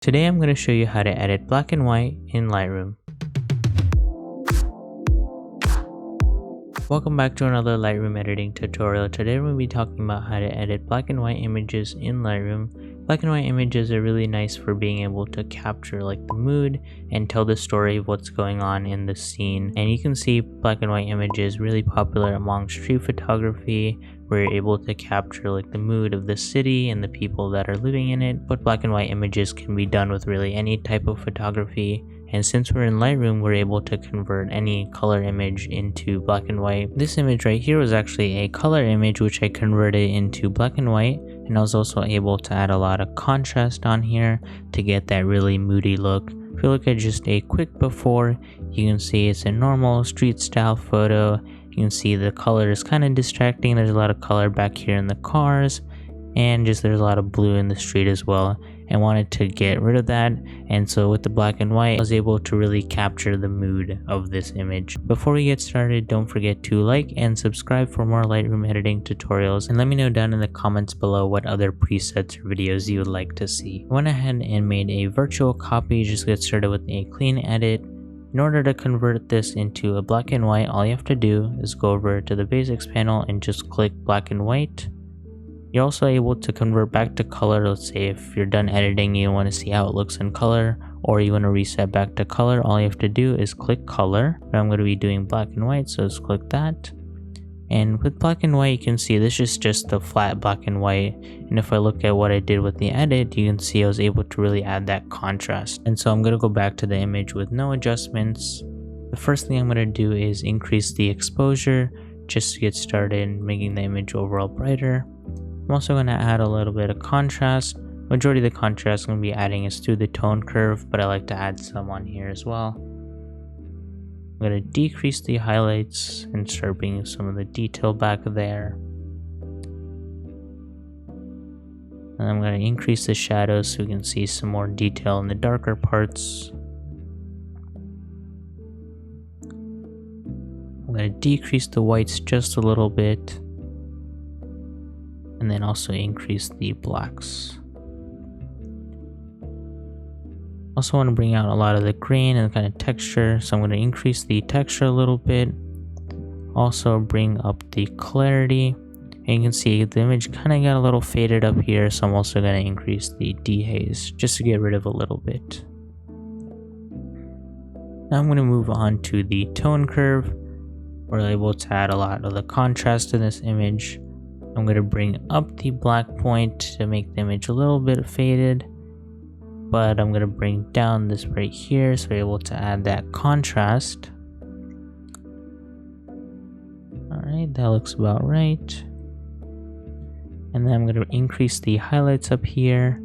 Today I'm going to show you how to edit black and white in Lightroom. Welcome back to another Lightroom editing tutorial. Today we're going to be talking about how to edit black and white images in Lightroom. Black and white images are really nice for being able to capture like the mood and tell the story of what's going on in the scene. And you can see black and white images really popular among street photography, where you're able to capture like the mood of the city and the people that are living in it. But black and white images can be done with really any type of photography. And since we're in Lightroom, we're able to convert any color image into black and white. This image right here was actually a color image which I converted into black and white, and I was also able to add a lot of contrast on here to get that really moody look. If you look at just a quick before, you can see it's a normal street style photo. You can see the color is kind of distracting. There's a lot of color back here in the cars, and just there's a lot of blue in the street as well. I wanted to get rid of that, and so with the black and white I was able to really capture the mood of this image. Before we get started, don't forget to like and subscribe for more Lightroom editing tutorials, and let me know down in the comments below what other presets or videos you would like to see. I went ahead and made a virtual copy. Just get started with a clean edit. In order to convert this into a black and white, all you have to do is go over to the basics panel and just click black and white. You're also able to convert back to color. Let's say if you're done editing, you want to see how it looks in color, or you want to reset back to color, all you have to do is click color. But I'm going to be doing black and white, so just click that. And with black and white, you can see this is just the flat black and white. And if I look at what I did with the edit, you can see I was able to really add that contrast. And so I'm going to go back to the image with no adjustments. The first thing I'm going to do is increase the exposure just to get started making the image overall brighter. I'm also going to add a little bit of contrast. Majority of the contrast I'm going to be adding is through the tone curve, but I like to add some on here as well. I'm going to decrease the highlights and start bringing some of the detail back there. And I'm going to increase the shadows so we can see some more detail in the darker parts. I'm going to decrease the whites just a little bit, and then also increase the blacks. Also want to bring out a lot of the grain and kind of texture, so I'm going to increase the texture a little bit. Also bring up the clarity, and you can see the image kind of got a little faded up here, so I'm also going to increase the dehaze just to get rid of a little bit. Now I'm going to move on to the tone curve. We're able to add a lot of the contrast in this image. I'm going to bring up the black point to make the image a little bit faded, but I'm going to bring down this right here so we're able to add that contrast. Alright, that looks about right. And then I'm going to increase the highlights up here.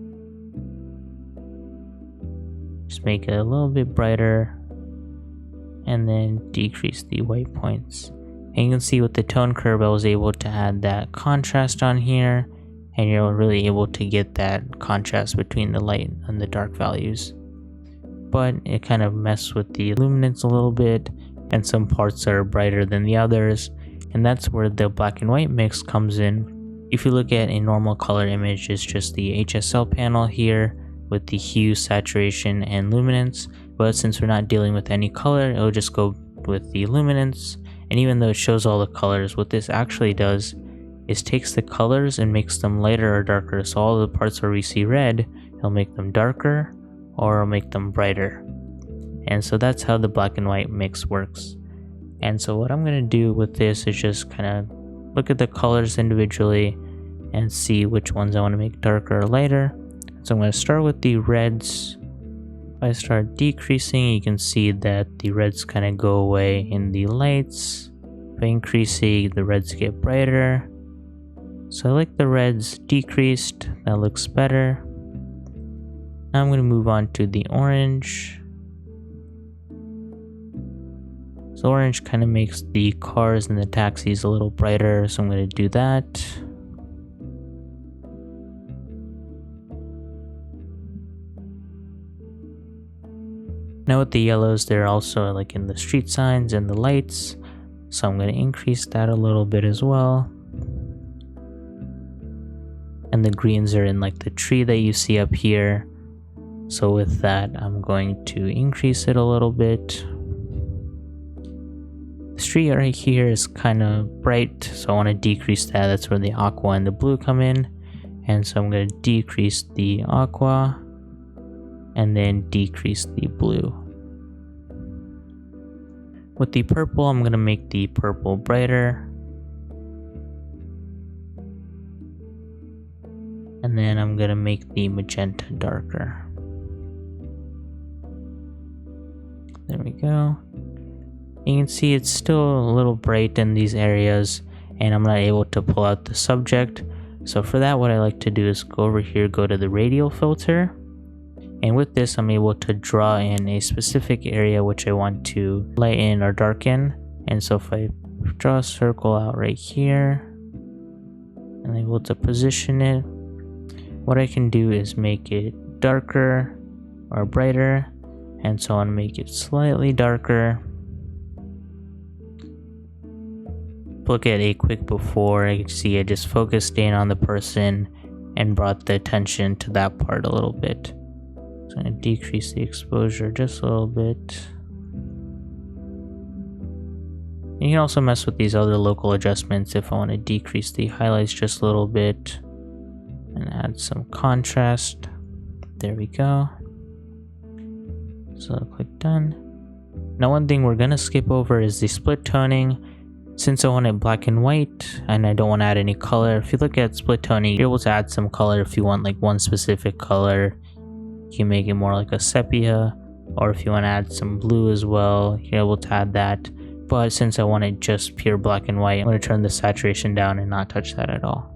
Just make it a little bit brighter, and then decrease the white points. And you can see with the tone curve, I was able to add that contrast on here, and you're really able to get that contrast between the light and the dark values. But it kind of messed with the luminance a little bit, and some parts are brighter than the others, and that's where the black and white mix comes in. If you look at a normal color image, it's just the HSL panel here with the hue, saturation, and luminance, but since we're not dealing with any color, it'll just go with the luminance. And even though it shows all the colors, what this actually does is takes the colors and makes them lighter or darker. So all the parts where we see red, it'll make them darker or it'll make them brighter. And so that's how the black and white mix works. And so what I'm going to do with this is just kind of look at the colors individually and see which ones I want to make darker or lighter. So I'm going to start with the reds. If I start decreasing, you can see that the reds kind of go away in the lights. If I increase the reds get brighter. So I like the reds decreased, that looks better. Now I'm going to move on to the orange. So orange kind of makes the cars and the taxis a little brighter, so I'm going to do that. Now with the yellows, they're also like in the street signs and the lights, so I'm going to increase that a little bit as well. And the greens are in like the tree that you see up here. So with that, I'm going to increase it a little bit. The street right here is kind of bright, so I want to decrease that. That's where the aqua and the blue come in. And so I'm going to decrease the aqua and then decrease the blue. With the purple, I'm going to make the purple brighter. And then I'm going to make the magenta darker. There we go. You can see it's still a little bright in these areas, and I'm not able to pull out the subject. So for that, what I like to do is go over here, go to the radial filter. And with this, I'm able to draw in a specific area which I want to lighten or darken. And so if I draw a circle out right here, and I'm able to position it, what I can do is make it darker or brighter. And so I want to make it slightly darker. Look at a quick before, I can see I just focused in on the person and brought the attention to that part a little bit. So I'm going to decrease the exposure just a little bit. You can also mess with these other local adjustments if I want to decrease the highlights just a little bit and add some contrast. There we go. So I'll click done. Now one thing we're going to skip over is the split toning. Since I want it black and white and I don't want to add any color, if you look at split toning, you're able to add some color if you want like one specific color. You can make it more like a sepia, or if you want to add some blue as well, you're able to add that. But since I want it just pure black and white, I'm going to turn the saturation down and not touch that at all.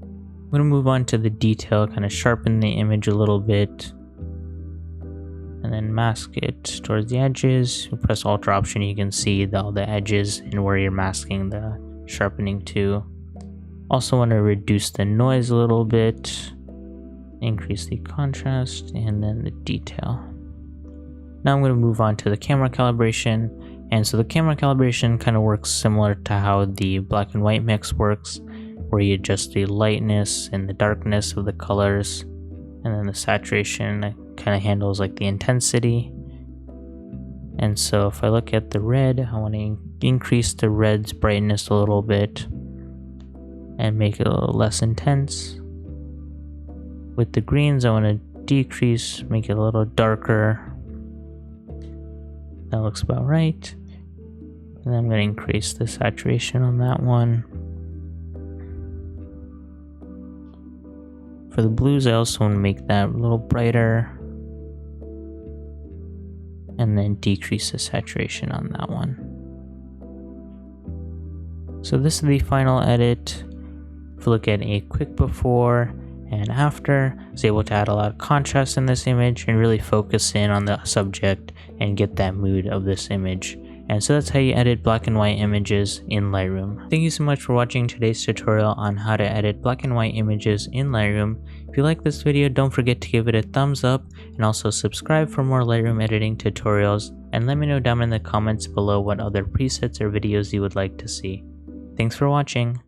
I'm going to move on to the detail, kind of sharpen the image a little bit. And then mask it towards the edges. You press Alt Option, you can see all the edges and where you're masking the sharpening to. Also want to reduce the noise a little bit, increase the contrast, and then the detail. Now I'm going to move on to the camera calibration. And so the camera calibration kind of works similar to how the black and white mix works, where you adjust the lightness and the darkness of the colors, and then the saturation kind of handles like the intensity. And so if I look at the red, I want to increase the red's brightness a little bit and make it a little less intense. With the greens, I want to decrease, make it a little darker. That looks about right. And then I'm going to increase the saturation on that one. For the blues, I also want to make that a little brighter. And then decrease the saturation on that one. So this is the final edit. If you look at a quick before and after, I was able to add a lot of contrast in this image and really focus in on the subject and get that mood of this image. And so that's how you edit black and white images in Lightroom. Thank you so much for watching today's tutorial on how to edit black and white images in Lightroom. If you like this video, don't forget to give it a thumbs up and also subscribe for more Lightroom editing tutorials, and let me know down in the comments below what other presets or videos you would like to see. Thanks for watching.